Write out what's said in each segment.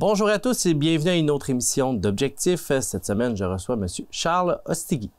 Bonjour à tous et bienvenue à une autre émission d'Objectif. Cette semaine, je reçois M. Charles Ostigui.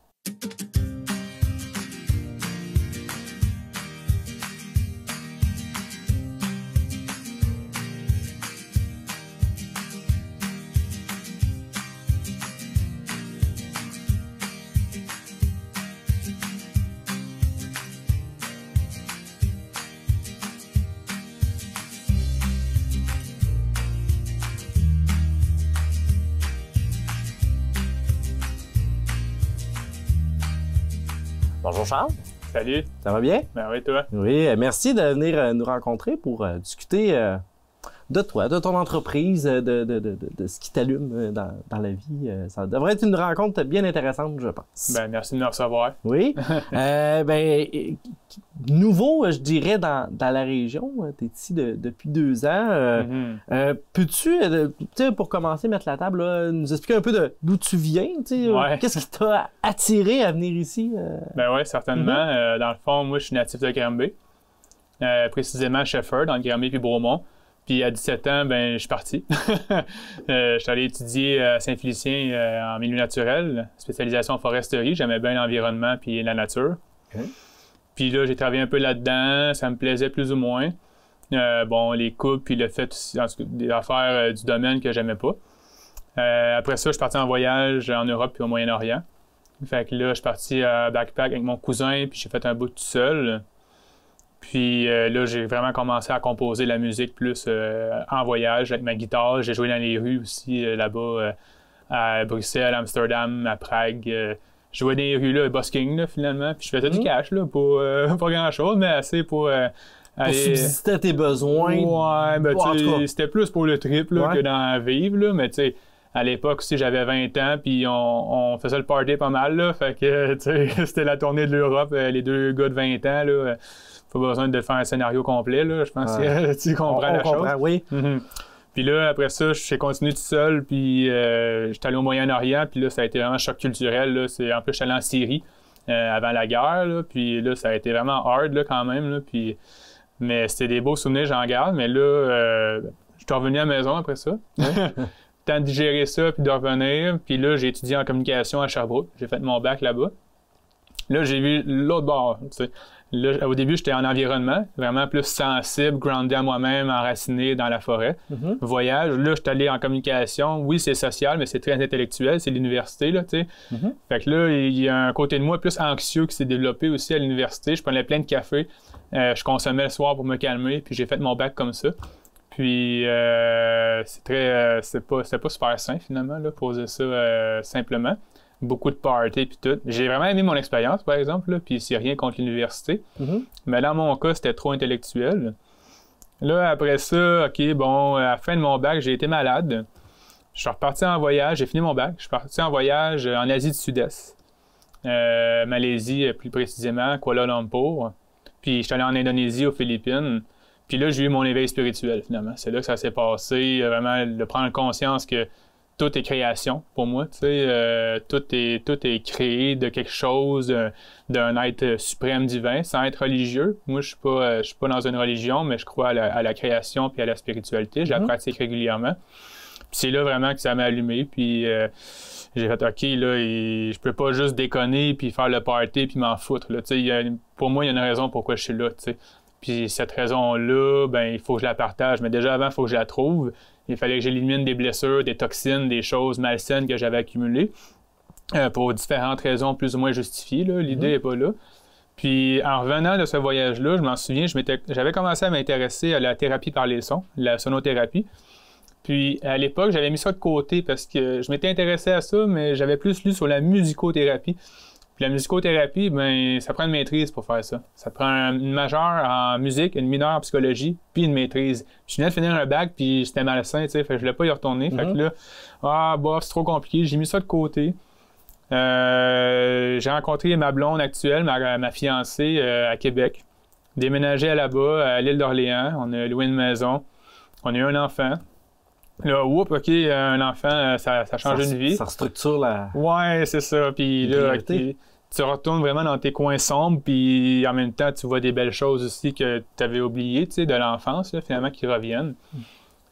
Bonjour Charles. Salut. Ça va bien? Ben oui, toi? Oui, merci de venir nous rencontrer pour discuter de toi, de ton entreprise, de ce qui t'allume dans la vie. Ça devrait être une rencontre bien intéressante, je pense. Ben merci de me recevoir. Oui. Nouveau, je dirais, dans la région. Tu es ici depuis 2 ans. Peux-tu, pour commencer, mettre la table, là, nous expliquer un peu d'où tu viens? Ouais. Qu'est-ce qui t'a attiré à venir ici? Ben oui, certainement. Dans le fond, moi, je suis natif de Granby. Précisément à Shefford, entre Granby et Bromont. Puis à 17 ans, ben je suis parti. Je suis allé étudier à Saint-Félicien en milieu naturel, spécialisation en foresterie. J'aimais bien l'environnement puis la nature. Okay. Puis là, j'ai travaillé un peu là-dedans. Ça me plaisait plus ou moins. Les coupes puis le fait en tout cas, des affaires du domaine que j'aimais pas. Après ça, je suis parti en voyage en Europe puis au Moyen-Orient. Fait que là, je suis parti à backpack avec mon cousin puis j'ai fait un bout tout seul. Puis là, j'ai vraiment commencé à composer la musique plus en voyage avec ma guitare. J'ai joué dans les rues aussi là-bas à Bruxelles, à Amsterdam, à Prague. Je jouais dans les rues là, busking là, finalement. Puis je faisais du cash là, pas grand-chose, mais assez pour aller... subsister à tes besoins. Ouais, ben tu sais, c'était plus pour le trip là, que d'en vivre là, mais tu sais, à l'époque aussi, j'avais 20 ans, puis on faisait le party pas mal là. Fait que, tu sais, c'était la tournée de l'Europe, les 2 gars de 20 ans là. Pas besoin de faire un scénario complet, là. Je pense que tu comprends la chose. Oui. Puis là, après ça, j'ai continué tout seul, puis j'étais allé au Moyen-Orient, puis là, ça a été vraiment un choc culturel, là. En plus, j'étais allé en Syrie avant la guerre, là, puis là, ça a été vraiment hard, là, quand même, là, puis... Mais c'était des beaux souvenirs, j'en garde, mais là, je suis revenu à la maison après ça. Temps de digérer ça, puis de revenir, puis là, j'ai étudié en communication à Sherbrooke. J'ai fait mon bac là-bas. Là, j'ai vu l'autre bord, tu sais. Là, au début, j'étais en environnement, vraiment plus sensible, groundé à moi-même, enraciné dans la forêt. Voyage, là, je suis allé en communication. Oui, c'est social, mais c'est très intellectuel, c'est l'université, là, tu sais. Fait que là, il y a un côté de moi plus anxieux qui s'est développé aussi à l'université. Je prenais plein de café, je consommais le soir pour me calmer, puis j'ai fait mon bac comme ça. Puis, c'est pas super sain, finalement, là, poser ça simplement. Beaucoup de parties puis tout. J'ai vraiment aimé mon expérience, par exemple, là, puis c'est rien contre l'université. Mais dans mon cas, c'était trop intellectuel. Là, après ça, OK, bon, à la fin de mon bac, j'ai été malade. Je suis reparti en voyage, j'ai fini mon bac. Je suis parti en voyage en Asie du Sud-Est. Malaisie, plus précisément, Kuala Lumpur. Puis, je suis allé en Indonésie, aux Philippines. Puis là, j'ai eu mon éveil spirituel, finalement. C'est là que ça s'est passé, vraiment, de prendre conscience que tout est création pour moi, tu sais, tout est créé de quelque chose, d'un être suprême divin, sans être religieux. Moi, je suis pas dans une religion, mais je crois à la création puis à la spiritualité. Je la pratique régulièrement. Puis c'est là vraiment que ça m'a allumé. Puis j'ai fait OK, là, je peux pas juste déconner puis faire le party puis m'en foutre. Là, tu sais, pour moi, il y a une raison pourquoi je suis là, tu sais. Puis cette raison-là, ben il faut que je la partage. Mais déjà avant, il faut que je la trouve. Il fallait que j'élimine des blessures, des toxines, des choses malsaines que j'avais accumulées pour différentes raisons plus ou moins justifiées. L'idée n'est pas là. Puis en revenant de ce voyage-là, je m'en souviens, j'avais commencé à m'intéresser à la thérapie par les sons, la sonothérapie. Puis à l'époque, j'avais mis ça de côté parce que je m'étais intéressé à ça, mais j'avais plus lu sur la musicothérapie. Puis la musicothérapie, ben ça prend une maîtrise pour faire ça. Ça prend une majeure en musique, une mineure en psychologie, puis une maîtrise. Je venais de finir un bac, puis c'était malsain, tu sais, fait que je voulais pas y retourner. Fait que là, c'est trop compliqué, j'ai mis ça de côté. J'ai rencontré ma blonde actuelle, ma fiancée, à Québec. Déménagé là-bas, à l'île d'Orléans. On a loué une maison. On a eu un enfant. Là, OK, un enfant, ça change une vie. Ça restructure la... Ouais, c'est ça. Puis là, tu retournes vraiment dans tes coins sombres, puis en même temps, tu vois des belles choses aussi que tu avais oubliées, tu sais, de l'enfance, là, finalement, qui reviennent.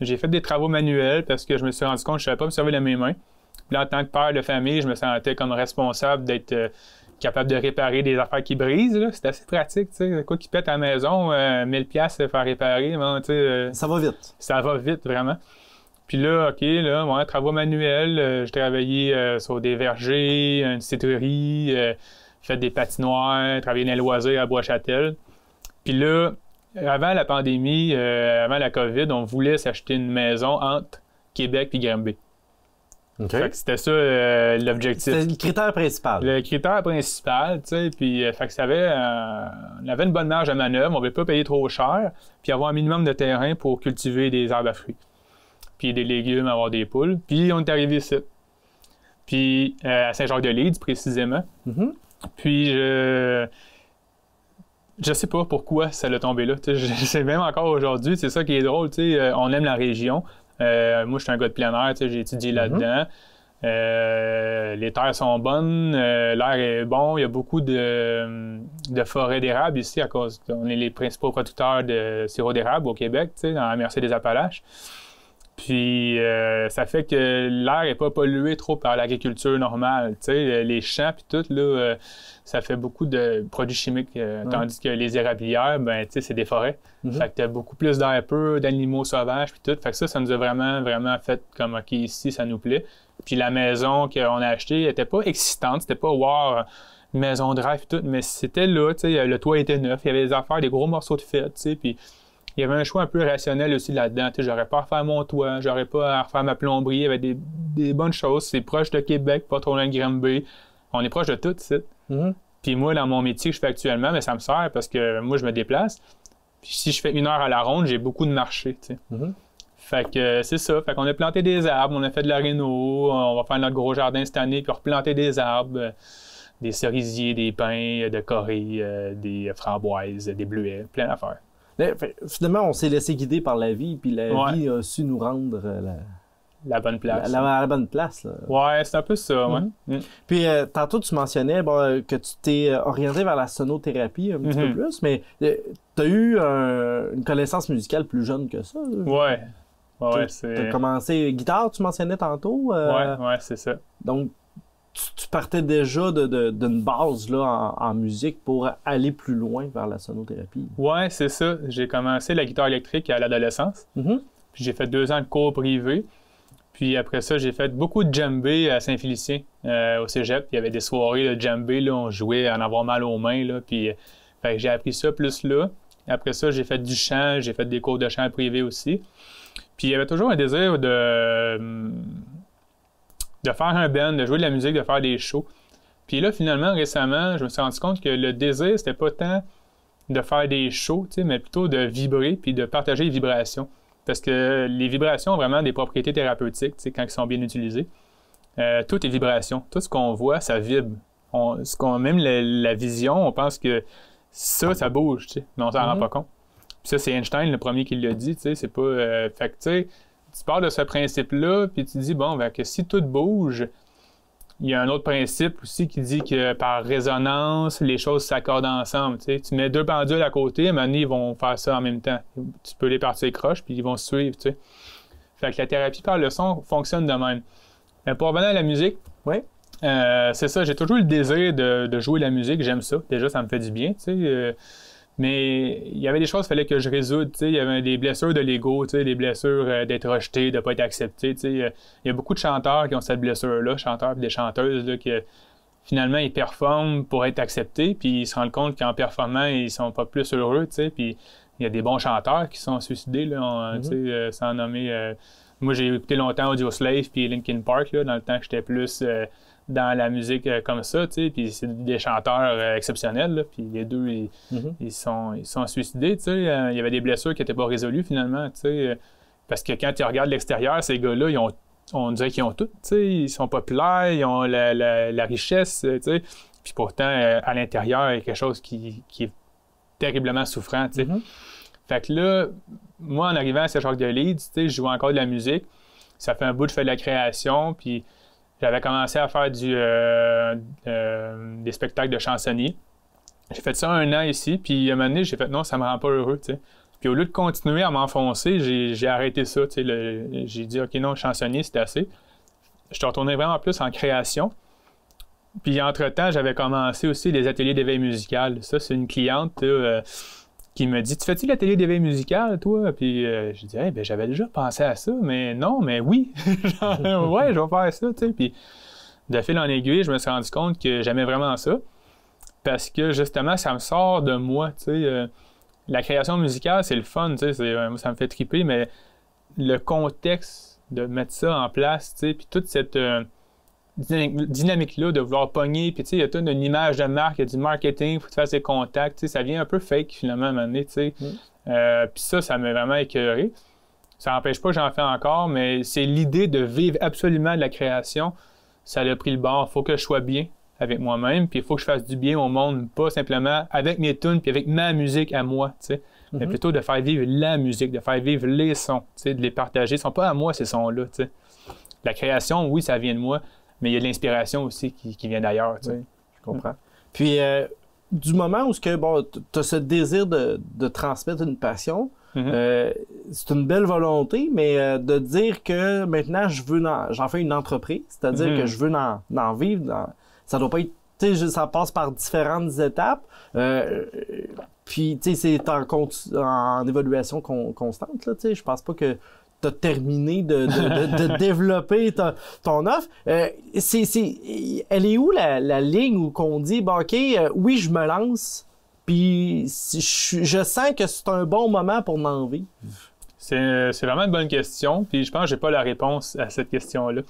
J'ai fait des travaux manuels parce que je me suis rendu compte que je ne savais pas me servir de mes mains. Puis là, en tant que père de famille, je me sentais comme responsable d'être capable de réparer des affaires qui brisent. C'est assez pratique, tu sais. Quoi qui pète à la maison, 1000$ faire réparer, bon, tu sais. Ça va vite. Ça va vite, vraiment. Puis là, OK, là, ouais, travaux manuels, j'ai travaillé sur des vergers, une citrerie, fait des patinoires, travaillé dans les loisirs à Bois-Châtel. Puis là, avant la pandémie, avant la COVID, on voulait s'acheter une maison entre Québec et Granby. Okay. Fait que c'était ça l'objectif. C'était le critère principal. Le critère principal, tu sais, puis fait que ça avait, on avait une bonne marge de manœuvre, on ne voulait pas payer trop cher, puis avoir un minimum de terrain pour cultiver des arbres à fruits, puis des légumes, avoir des poules. Puis on est arrivé ici. Puis à Saint-Jacques-de-Lydres, précisément. Mm-hmm. Puis je sais pas pourquoi ça l'a tombé là. C'est même encore aujourd'hui, c'est ça qui est drôle, tu sais, on aime la région. Moi, je suis un gars de plein air, j'ai étudié là-dedans. Les terres sont bonnes, l'air est bon, il y a beaucoup de forêts d'érable ici à cause qu'on est les principaux producteurs de sirop d'érable au Québec, dans la MRC des Appalaches. Puis ça fait que l'air n'est pas pollué trop par l'agriculture normale. Les champs puis tout, là, ça fait beaucoup de produits chimiques. Tandis que les érablières, ben, c'est des forêts. Fait que tu as beaucoup plus d'air pur, d'animaux sauvages puis tout. Fait que ça nous a vraiment, vraiment fait comme OK, ici, ça nous plaît. Puis la maison qu'on a achetée n'était pas excitante. C'était pas wow, une maison de rêve et tout, mais c'était là, le toit était neuf, il y avait des affaires, des gros morceaux de fête, puis il y avait un choix un peu rationnel aussi là-dedans. J'aurais pas à refaire mon toit, j'aurais pas à refaire ma plomberie. Il y avait des bonnes choses. C'est proche de Québec, pas trop loin de Granby. On est proche de tout ici. Puis moi, dans mon métier que je fais actuellement, mais ça me sert parce que moi, je me déplace. Puis si je fais 1 heure à la ronde, j'ai beaucoup de marchés. Fait que c'est ça. Fait qu'on a planté des arbres, on a fait de la réno. On va faire notre gros jardin cette année, puis replanter des arbres. Des cerisiers, des pins, de Corée, des framboises, des bleuets, plein d'affaires. Finalement, on s'est laissé guider par la vie, puis la vie a su nous rendre la bonne place. La bonne place. Là. Ouais, c'est un peu ça, ouais. Puis, tantôt, tu mentionnais que tu t'es orienté vers la sonothérapie un petit peu plus, mais tu as eu une connaissance musicale plus jeune que ça. Ouais. Ouais, c'est... Tu as commencé guitare, tu mentionnais tantôt. Ouais, c'est ça. Donc, tu partais déjà d'une base là, en musique pour aller plus loin vers la sonothérapie. Ouais, c'est ça. J'ai commencé la guitare électrique à l'adolescence. Puis j'ai fait 2 ans de cours privés. Puis après ça, j'ai fait beaucoup de djembé à Saint-Félicien, au cégep. Il y avait des soirées de djembé, là, on jouait à en avoir mal aux mains. Là, puis j'ai appris ça plus là. Après ça, j'ai fait du chant, j'ai fait des cours de chant privé aussi. Puis il y avait toujours un désir de faire un band, de jouer de la musique, de faire des shows. Puis là, finalement, récemment, je me suis rendu compte que le désir, c'était pas tant de faire des shows, mais plutôt de vibrer puis de partager les vibrations. Parce que les vibrations ont vraiment des propriétés thérapeutiques, quand ils sont bien utilisées. Tout est vibration. Tout ce qu'on voit, ça vibre. Même la vision, on pense que ça bouge, mais on s'en rend pas compte. Puis ça, c'est Einstein, le premier qui l'a dit, c'est pas... fait que, tu sais, tu pars de ce principe-là, puis tu dis, bon, ben, que si tout bouge, il y a un autre principe aussi qui dit que par résonance, les choses s'accordent ensemble. Tu mets 2 pendules à côté, à un moment donné, ils vont faire ça en même temps. Tu peux les partir croche, puis ils vont se suivre. T'sais. Fait que la thérapie par le son fonctionne de même. Mais pour revenir à la musique, c'est ça, j'ai toujours eu le désir de jouer la musique, j'aime ça. Déjà, ça me fait du bien, tu sais. Mais il y avait des choses qu'il fallait que je résoudre. Il y avait des blessures de l'ego, des blessures d'être rejeté, de ne pas être accepté. Il y a beaucoup de chanteurs qui ont cette blessure-là, chanteurs et des chanteuses, là, que finalement, ils performent pour être acceptés, puis ils se rendent compte qu'en performant, ils sont pas plus heureux. Puis il y a des bons chanteurs qui sont suicidés, là, sans nommer. Moi, j'ai écouté longtemps Audioslave puis Linkin Park, là, dans le temps que j'étais plus... dans la musique comme ça, tu sais, puis c'est des chanteurs exceptionnels, là, puis les deux, ils sont suicidés, tu sais, il y avait des blessures qui n'étaient pas résolues, finalement, tu sais, parce que quand tu regardes l'extérieur, ces gars-là, on dirait qu'ils ont tout, tu sais, ils sont populaires, ils ont la richesse, tu sais, puis pourtant, à l'intérieur, il y a quelque chose qui est terriblement souffrant, tu sais. Fait que là, moi, en arrivant à Saint-Jacques-de-Lydres, tu sais, je joue encore de la musique, ça fait un bout que je fais de la création, puis j'avais commencé à faire des spectacles de chansonniers. J'ai fait ça 1 an ici, puis à un moment donné, j'ai fait non, ça me rend pas heureux, tu sais. Puis au lieu de continuer à m'enfoncer, j'ai arrêté ça. J'ai dit, OK, non, chansonnier, c'est assez. Je suis retourné vraiment plus en création. Puis entre-temps, j'avais commencé aussi des ateliers d'éveil musical. Ça, c'est une cliente qui me dit, tu fais-tu l'atelier d'éveil musical, toi? Puis j'ai dit, hey, ben, j'avais déjà pensé à ça, mais non, mais oui. Ouais, je vais faire ça, tu sais. Puis de fil en aiguille, je me suis rendu compte que j'aimais vraiment ça. Parce que justement, ça me sort de moi, tu sais. La création musicale, c'est le fun, tu sais. Ça me fait triper, mais le contexte de mettre ça en place, tu sais, puis toute cette dynamique-là de vouloir pogner, puis tu sais, il y a toute une image de marque, il y a du marketing, il faut que tu fasses des contacts, tu sais, ça vient un peu fake finalement à un moment donné, tu sais. Puis ça m'a vraiment écœuré. Ça n'empêche pas que j'en fais encore, mais c'est l'idée de vivre absolument de la création. Ça a pris le bord. Il faut que je sois bien avec moi-même, puis il faut que je fasse du bien au monde, pas simplement avec mes tunes, puis avec ma musique à moi, tu sais. Mais plutôt de faire vivre la musique, de faire vivre les sons, tu sais, de les partager. Ils ne sont pas à moi, ces sons-là, tu sais. La création, oui, ça vient de moi, mais il y a de l'inspiration aussi qui vient d'ailleurs, tu sais. Oui, je comprends. Puis, du moment où tu as ce désir de transmettre une passion, c'est une belle volonté, mais de dire que maintenant, j'en fais une entreprise, c'est-à-dire que je veux en vivre, ça doit pas être, tu sais, ça passe par différentes étapes, puis, tu sais, c'est en évaluation constante, là, tu sais, je pense pas que tu as terminé de développer ton offre. Elle est où la ligne où qu'on dit, bon, OK, oui, je me lance, puis je sens que c'est un bon moment pour en vivre? C'est vraiment une bonne question, puis je pense que j'ai pas la réponse à cette question-là.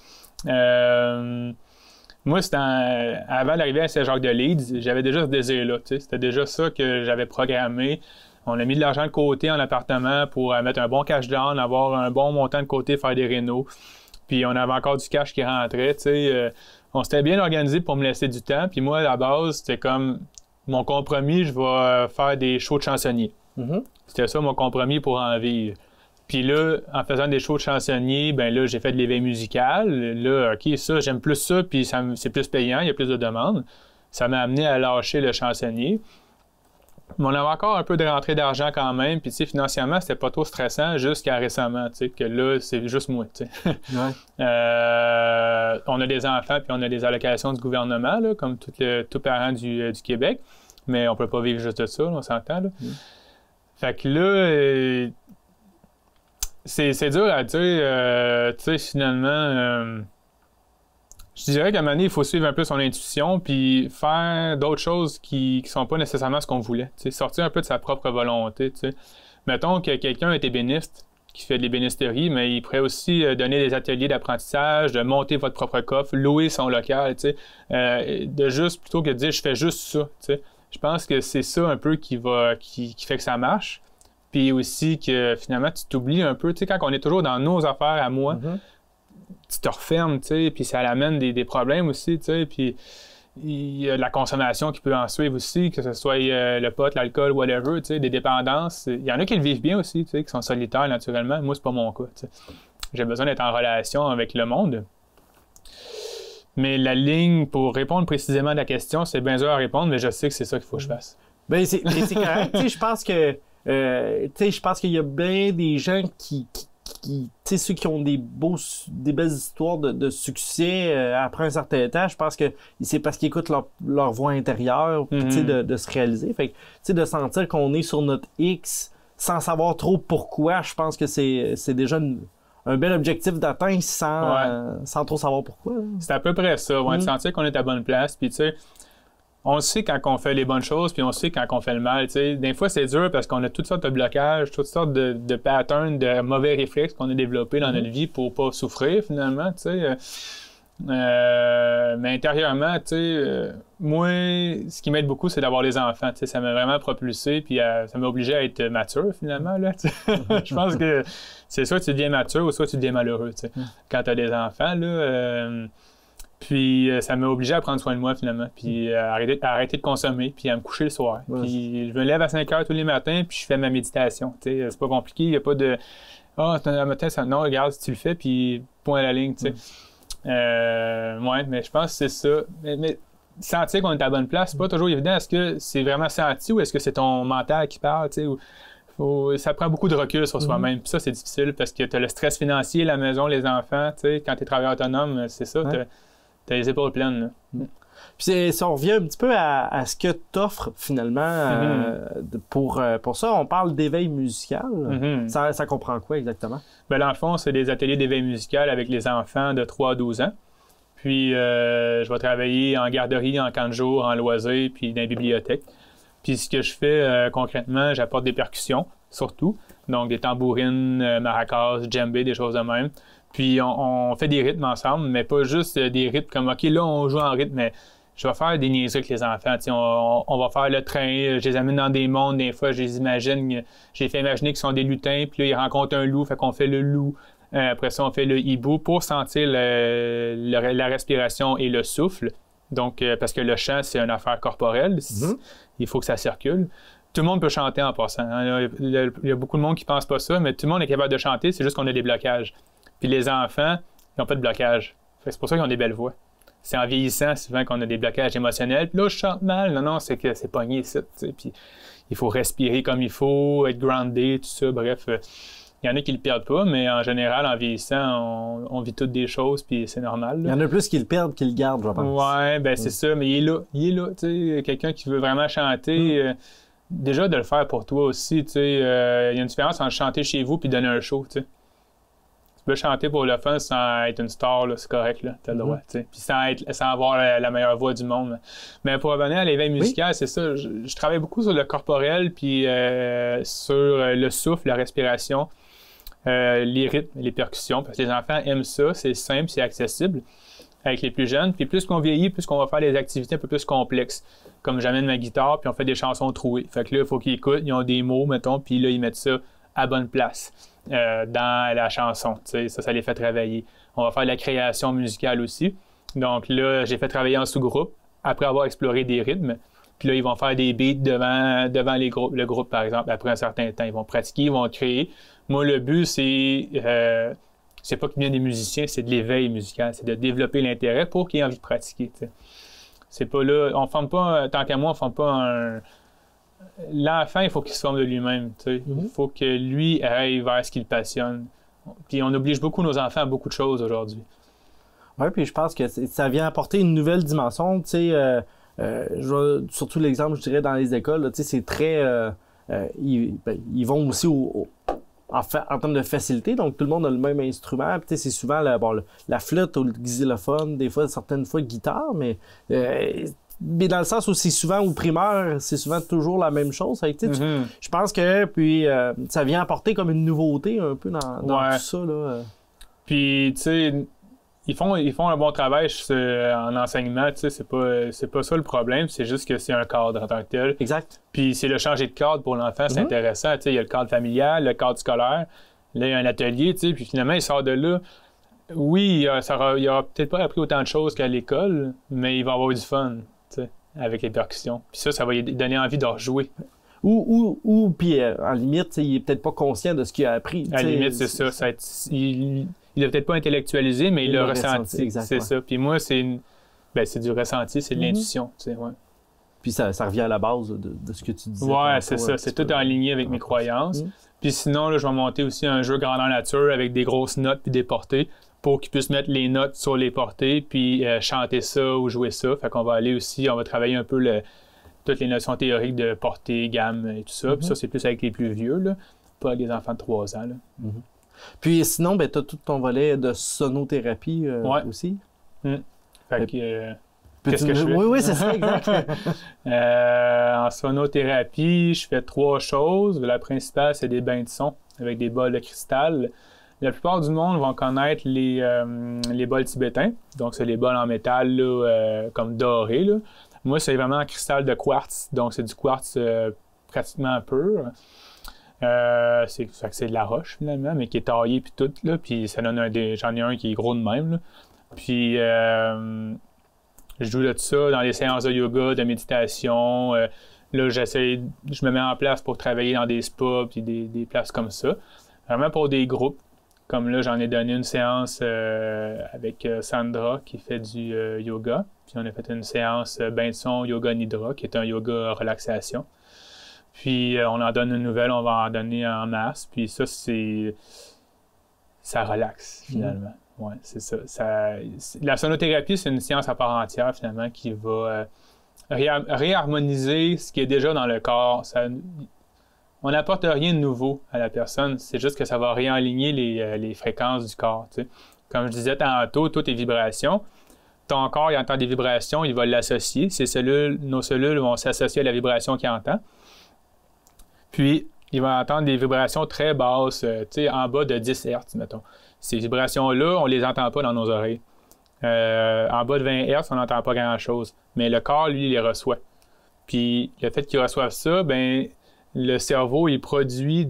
Moi, c'était avant d'arriver à Saint-Jacques-de-Leeds, j'avais déjà ce désir-là. C'était déjà ça que j'avais programmé. On a mis de l'argent de côté en appartement pour mettre un bon cash down, avoir un bon montant de côté, faire des rénos. Puis on avait encore du cash qui rentrait. On s'était bien organisé pour me laisser du temps. Puis moi, à la base, c'était comme mon compromis, je vais faire des shows de chansonniers. C'était ça mon compromis pour en vivre. Puis là, en faisant des shows de chansonniers, ben là, j'ai fait de l'éveil musical. Là, OK, ça, j'aime plus ça, puis c'est plus payant, il y a plus de demandes. Ça m'a amené à lâcher le chansonnier. Mais on avait encore un peu de rentrée d'argent quand même, puis tu sais, financièrement, c'était pas trop stressant jusqu'à récemment, tu sais, que là, c'est juste moi, tu sais. On a des enfants, puis on a des allocations du gouvernement, là, comme tout parent du Québec, mais on peut pas vivre juste de ça, là, on s'entend, là. Fait que là... C'est dur à dire, tu sais, finalement, je dirais qu'à un moment donné, il faut suivre un peu son intuition puis faire d'autres choses qui sont pas nécessairement ce qu'on voulait, tu sais, sortir un peu de sa propre volonté, tu sais. Mettons que quelqu'un est ébéniste, qui fait de l'ébénisterie, mais il pourrait aussi donner des ateliers d'apprentissage, de monter votre propre coffre, louer son local, tu sais, de juste, plutôt que de dire « je fais juste ça », tu sais. Je pense que c'est ça un peu qui fait que ça marche. Puis aussi que finalement, tu t'oublies un peu. Tu sais, quand on est toujours dans nos affaires à moi, tu te refermes, tu sais, puis ça amène des problèmes aussi, tu sais. Puis il y a de la consommation qui peut en suivre aussi, que ce soit le pot, l'alcool, whatever, tu sais, des dépendances. Il y en a qui le vivent bien aussi, tu sais, qui sont solitaires naturellement. Moi, c'est pas mon cas, tu sais. J'ai besoin d'être en relation avec le monde. Mais la ligne, pour répondre précisément à la question, c'est bien dur à répondre, mais je sais que c'est ça qu'il faut que je fasse. Ben, c'est correct. Tu sais, je pense que je pense qu'il y a bien des gens qui tu sais, ceux qui ont des belles histoires de succès après un certain temps, je pense que c'est parce qu'ils écoutent leur voix intérieure, tu sais, de se réaliser. Fait que, tu sais, de sentir qu'on est sur notre X sans savoir trop pourquoi, je pense que c'est déjà un bel objectif d'atteindre sans trop savoir pourquoi. C'est à peu près ça, de sentir qu'on est à bonne place, puis tu sais, on sait quand on fait les bonnes choses, puis on sait quand on fait le mal. T'sais. Des fois, c'est dur parce qu'on a toutes sortes de blocages, toutes sortes de patterns, de mauvais réflexes qu'on a développés dans notre vie pour pas souffrir, finalement. Mais intérieurement, moi, ce qui m'aide beaucoup, c'est d'avoir les enfants. Ça m'a vraiment propulsé, puis ça m'a obligé à être mature, finalement. Là, je pense que c'est soit tu deviens mature ou soit tu deviens malheureux. Quand tu as des enfants, là... Puis ça m'a obligé à prendre soin de moi finalement, puis à arrêter de consommer, puis à me coucher le soir. Puis je me lève à 5 heures tous les matins, puis je fais ma méditation. C'est pas compliqué, il n'y a pas de « Ah, un matin, ça... non, regarde, si tu le fais, puis point à la ligne. » mais je pense que c'est ça. Mais sentir qu'on est à la bonne place, c'est pas toujours évident. Est-ce que c'est vraiment senti ou est-ce que c'est ton mental qui parle? ça prend beaucoup de recul sur soi-même. Puis ça, c'est difficile parce que tu as le stress financier, la maison, les enfants. Tu sais, quand tu es travailleur autonome, c'est ça, tu as les épaules pleines. Là. Puis si on revient un petit peu à ce que tu offres finalement pour ça, on parle d'éveil musical. Ça comprend quoi exactement? Ben, dans le fond, c'est des ateliers d'éveil musical avec les enfants de 3 à 12 ans. Puis je vais travailler en garderie, en camp de jour, en loisirs, puis dans les bibliothèques. Puis ce que je fais concrètement, j'apporte des percussions, surtout. Donc des tambourines, maracas, djembé, des choses de même. Puis on fait des rythmes ensemble, mais pas juste des rythmes comme « OK, là, on joue en rythme », mais je vais faire des niaiseries avec les enfants. On va faire le train, je les amène dans des mondes, des fois, je les imagine, j'ai fait imaginer qu'ils sont des lutins, puis là, ils rencontrent un loup, fait qu'on fait le loup. Après ça, on fait le hibou pour sentir la respiration et le souffle. Donc, parce que le chant, c'est une affaire corporelle. Il faut que ça circule. Tout le monde peut chanter en passant. Hein. Il y a beaucoup de monde qui ne pense pas ça, mais tout le monde est capable de chanter, c'est juste qu'on a des blocages. Puis les enfants, ils n'ont pas de blocage. C'est pour ça qu'ils ont des belles voix. C'est en vieillissant souvent qu'on a des blocages émotionnels. Puis là, je chante mal. Non, c'est que c'est pogné ici. Puis il faut respirer comme il faut, être groundé, tout ça. Bref, il y en a qui le perdent pas, mais en général, en vieillissant, on vit toutes des choses, puis c'est normal. Là. Il y en a plus qui le perdent qu'ils le gardent, je pense. Ouais, ben c'est ça, mais il est là. Tu sais, quelqu'un qui veut vraiment chanter, déjà de le faire pour toi aussi, tu sais, il y a une différence entre chanter chez vous puis donner un show, tu sais. Tu peux chanter pour le fun sans être une star, là, c'est correct, là, t'as le droit, tu sais. Puis sans avoir la meilleure voix du monde. Mais pour revenir à l'éveil musical, c'est ça, je travaille beaucoup sur le corporel, puis sur le souffle, la respiration. Les rythmes, les percussions, parce que les enfants aiment ça, c'est simple, c'est accessible avec les plus jeunes. Puis plus qu'on vieillit, plus qu'on va faire des activités un peu plus complexes. Comme j'amène ma guitare, puis on fait des chansons trouées. Fait que là, il faut qu'ils écoutent, ils ont des mots, mettons, puis là, ils mettent ça à bonne place dans la chanson. Tu sais, ça les fait travailler. On va faire de la création musicale aussi. Donc là, j'ai fait travailler en sous-groupe après avoir exploré des rythmes. Puis là, ils vont faire des beats devant le groupe, par exemple, après un certain temps. Ils vont pratiquer, ils vont créer. Moi, le but, c'est pas qu'il y ait des musiciens, c'est de l'éveil musical. C'est de développer l'intérêt pour qu'ils aient envie de pratiquer. T'sais. C'est pas là... On forme pas... Tant qu'à moi, on forme pas un... L'enfant, il faut qu'il se forme de lui-même. Il faut que lui aille vers ce qui le passionne. Puis on oblige beaucoup nos enfants à beaucoup de choses aujourd'hui. Oui, puis je pense que ça vient apporter une nouvelle dimension. Surtout l'exemple, je dirais, dans les écoles, c'est très... ils vont aussi en termes de facilité, donc tout le monde a le même instrument. Puis c'est souvent la flûte ou le xylophone, des fois, certaines fois, guitare, mais dans le sens où c'est souvent au primaire, c'est souvent toujours la même chose. Je pense que ça vient apporter comme une nouveauté un peu dans tout ça. Là. Puis, tu sais... Ils font un bon travail en enseignement, tu sais, c'est pas ça le problème, c'est juste que c'est un cadre en tant que tel. Exact. Puis c'est le changer de cadre pour l'enfant, c'est intéressant, tu sais, il y a le cadre familial, le cadre scolaire, là il y a un atelier, tu sais, puis finalement il sort de là. Oui, il aura peut-être pas appris autant de choses qu'à l'école, mais il va avoir du fun, tu sais, avec les percussions. Puis ça va lui donner envie de rejouer. Ou puis en limite, il est peut-être pas conscient de ce qu'il a appris. À la limite, c'est ça. Il l'a peut-être pas intellectualisé, mais il l'a ressenti. C'est ça. Puis moi, c'est du ressenti, c'est de l'intuition. Tu sais, ouais. Puis ça revient à la base de ce que tu disais. Ouais, c'est ça. C'est tout en ligne avec mes croyances. Puis sinon, là, je vais monter aussi un jeu grandeur nature avec des grosses notes puis des portées pour qu'ils puissent mettre les notes sur les portées puis chanter ça ou jouer ça. Fait qu'on va aller aussi, on va travailler un peu toutes les notions théoriques de portée, gamme et tout ça. Puis ça, c'est plus avec les plus vieux, là, pas avec les enfants de 3 ans. Là. Puis sinon, tu as tout ton volet de sonothérapie aussi. Fait que... Qu'est-ce que je fais? Oui, c'est ça, exact. En sonothérapie, je fais 3 choses. La principale, c'est des bains de son avec des bols de cristal. La plupart du monde vont connaître les bols tibétains. Donc, c'est les bols en métal là, comme doré. Là. Moi, c'est vraiment un cristal de quartz. Donc, c'est du quartz pratiquement pur. C'est de la roche, finalement, mais qui est taillé puis tout. Là, puis ça donne j'en ai un qui est gros de même. Là. Puis... je joue de ça dans les séances de yoga, de méditation. Là, je me mets en place pour travailler dans des spas puis des places comme ça. Vraiment pour des groupes. Comme là, j'en ai donné une séance avec Sandra qui fait du yoga. Puis on a fait une séance bain de son yoga nidra qui est un yoga relaxation. Puis on en donne une nouvelle, on va en donner en masse. Puis ça, ça relaxe, finalement. Ouais, c'est ça. La sonothérapie, c'est une science à part entière, finalement, qui va réharmoniser ce qui est déjà dans le corps. On n'apporte rien de nouveau à la personne. C'est juste que ça va réaligner les fréquences du corps. Tu sais. Comme je disais tantôt, toutes les vibrations. Ton corps, il entend des vibrations, il va l'associer. Nos cellules vont s'associer à la vibration qu'il entend. Puis, il va entendre des vibrations très basses, en bas de 10 Hz, mettons. Ces vibrations-là, on ne les entend pas dans nos oreilles. En bas de 20 Hz, on n'entend pas grand-chose. Mais le corps, lui, il les reçoit. Puis, le fait qu'il reçoive ça, ben le cerveau, il produit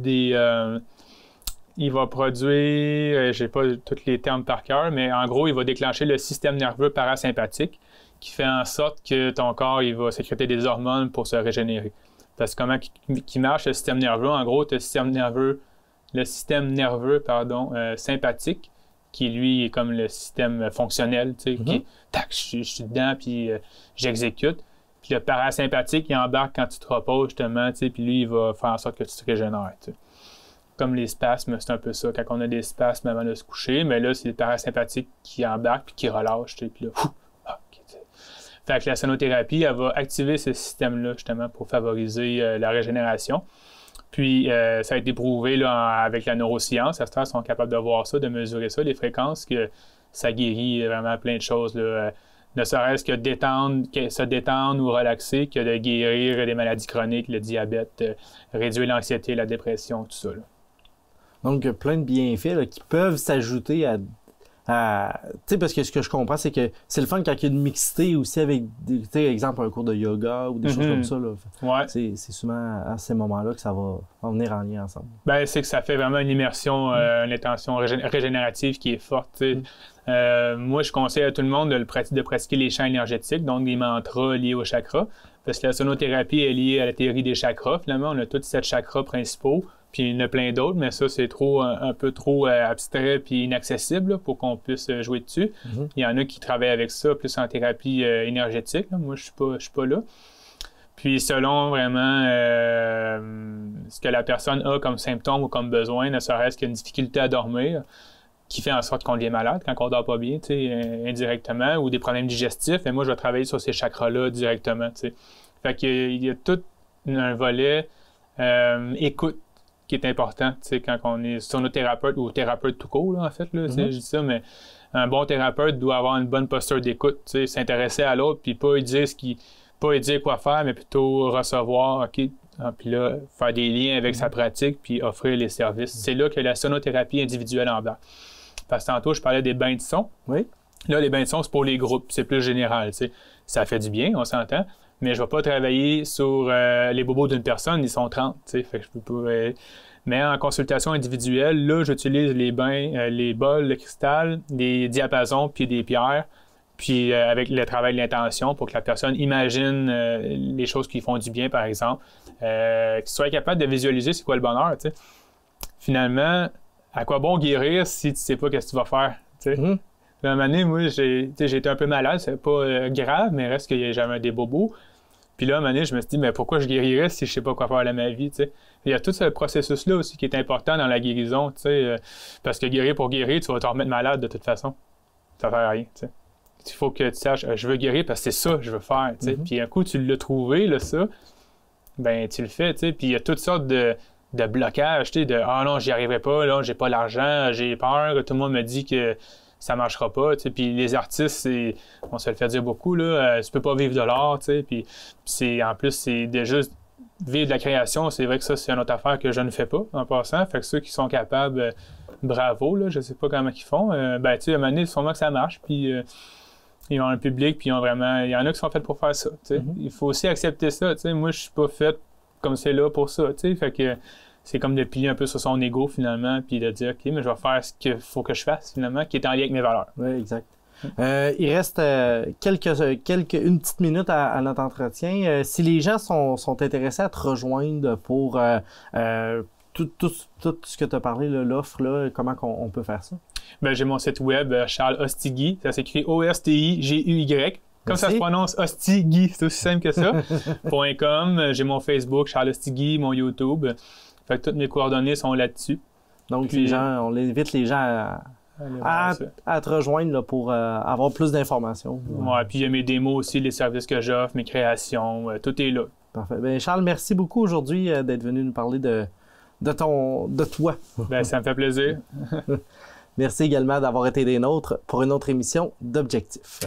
il va produire, je n'ai pas tous les termes par cœur, mais en gros, il va déclencher le système nerveux parasympathique qui fait en sorte que ton corps, il va sécréter des hormones pour se régénérer. Parce que comment qui marche le système nerveux? En gros, tu as le système nerveux sympathique, qui lui est comme le système fonctionnel, tu sais, qui tac, je suis dedans, puis j'exécute. Puis le parasympathique, il embarque quand tu te reposes, justement, tu sais, puis lui, il va faire en sorte que tu te régénères, tu sais. Comme les spasmes, c'est un peu ça. Quand on a des spasmes avant de se coucher, mais là, c'est le parasympathique qui embarque puis qui relâche, tu sais, puis là, fait que la sonothérapie, elle va activer ce système-là, justement, pour favoriser la régénération. Puis, ça a été prouvé là, avec la neuroscience. À ce temps, ils sont capables de voir ça, de mesurer ça, les fréquences, que ça guérit vraiment plein de choses. Là. Ne serait-ce que se détendre ou relaxer, que de guérir des maladies chroniques, le diabète, réduire l'anxiété, la dépression, tout ça. Là. Donc, plein de bienfaits là, qui peuvent s'ajouter à tu sais, parce que ce que je comprends, c'est que c'est le fun quand il y a une mixité aussi avec, tu sais, exemple, un cours de yoga ou des choses comme ça. Là. Ouais. C'est souvent à ces moments-là que ça va venir en lien ensemble. Ben, c'est que ça fait vraiment une immersion, une intention régénérative qui est forte. Moi, je conseille à tout le monde de pratiquer les champs énergétiques, donc des mantras liés aux chakras. Parce que la sonothérapie est liée à la théorie des chakras. Finalement, on a tous 7 chakras principaux. Puis il y en a plein d'autres, mais ça, c'est un peu trop abstrait puis inaccessible là, pour qu'on puisse jouer dessus. Il y en a qui travaillent avec ça, plus en thérapie énergétique. Là. Moi, je suis pas là. Puis selon vraiment ce que la personne a comme symptôme ou comme besoin, ne serait-ce qu'une difficulté à dormir, qui fait en sorte qu'on devient malade quand on ne dort pas bien, indirectement, ou des problèmes digestifs. Et moi, je vais travailler sur ces chakras-là directement. T'sais. Fait qu'il y a tout un volet écoute qui est important, quand on est sonothérapeute ou thérapeute tout court, là, en fait, là, je dis ça, mais un bon thérapeute doit avoir une bonne posture d'écoute, s'intéresser à l'autre, puis pas lui dire quoi faire, mais plutôt recevoir, OK, puis là, faire des liens avec sa pratique, puis offrir les services. C'est là que la sonothérapie individuelle embarque. Parce que tantôt, je parlais des bains de son. Oui. Là, les bains de son, c'est pour les groupes, c'est plus général, ça fait du bien, on s'entend. Mais je ne vais pas travailler sur les bobos d'une personne, ils sont 30, fait que je peux pas... Mais en consultation individuelle, là, j'utilise les bains, les bols de cristal, des diapasons puis des pierres, puis avec le travail de l'intention pour que la personne imagine les choses qui font du bien, par exemple, qu'il soit capable de visualiser c'est quoi le bonheur, tu sais. Finalement, à quoi bon guérir si tu sais pas qu'est-ce que tu vas faire, tu sais. À un moment donné, moi, j'ai été un peu malade, c'est pas grave, mais reste que j'avais des bobos. Puis là, à un moment donné, je me suis dit, mais pourquoi je guérirais si je sais pas quoi faire de ma vie, tu sais? Il y a tout ce processus-là aussi qui est important dans la guérison, tu sais, parce que guérir pour guérir, tu vas te remettre malade de toute façon. Ça ne fait rien, tu sais. Il faut que tu saches, je veux guérir parce que c'est ça que je veux faire, tu sais. Puis un coup, tu l'as trouvé, là, ça, ben tu le fais, tu sais. Puis il y a toutes sortes de blocages, tu sais, « Ah non, j'y arriverai pas, là, j'ai pas l'argent, j'ai peur, tout le monde me dit que ça marchera pas, tu sais. » Puis les artistes, on se le fait dire beaucoup, là, tu peux pas vivre de l'art, tu sais. Puis en plus, c'est déjà... Vivre de la création, c'est vrai que ça, c'est une autre affaire que je ne fais pas, en passant. Fait que ceux qui sont capables, bravo, là, je sais pas comment ils font. Ben, tu sais, à un moment donné, sûrement que ça marche, puis ils ont un public, puis ils ont vraiment... Il y en a qui sont faits pour faire ça, tu sais. Il faut aussi accepter ça, tu sais. Moi, je suis pas fait comme c'est là pour ça, tu sais. Fait que c'est comme de plier un peu sur son ego, finalement, puis de dire, OK, mais je vais faire ce qu'il faut que je fasse, finalement, qui est en lien avec mes valeurs. Oui, exact. Il reste une petite minute à notre entretien. Si les gens sont intéressés à te rejoindre pour tout ce que tu as parlé, l'offre, là, comment on peut faire ça? Ben, j'ai mon site web, Charles Ostigui. Ça s'écrit O-S-T-I-G-U-Y. Comme ça se prononce, Ostigui, c'est aussi simple que ça. .com, j'ai mon Facebook, Charles Ostigui, mon YouTube. Fait que toutes mes coordonnées sont là-dessus. Donc, puis, on invite les gens à te rejoindre là, pour avoir plus d'informations. Ouais, puis il y a mes démos aussi, les services que j'offre, mes créations, tout est là. Parfait. Ben, Charles, merci beaucoup aujourd'hui d'être venu nous parler de toi. Ben, ça me fait plaisir. Merci également d'avoir été des nôtres pour une autre émission d'Objectif.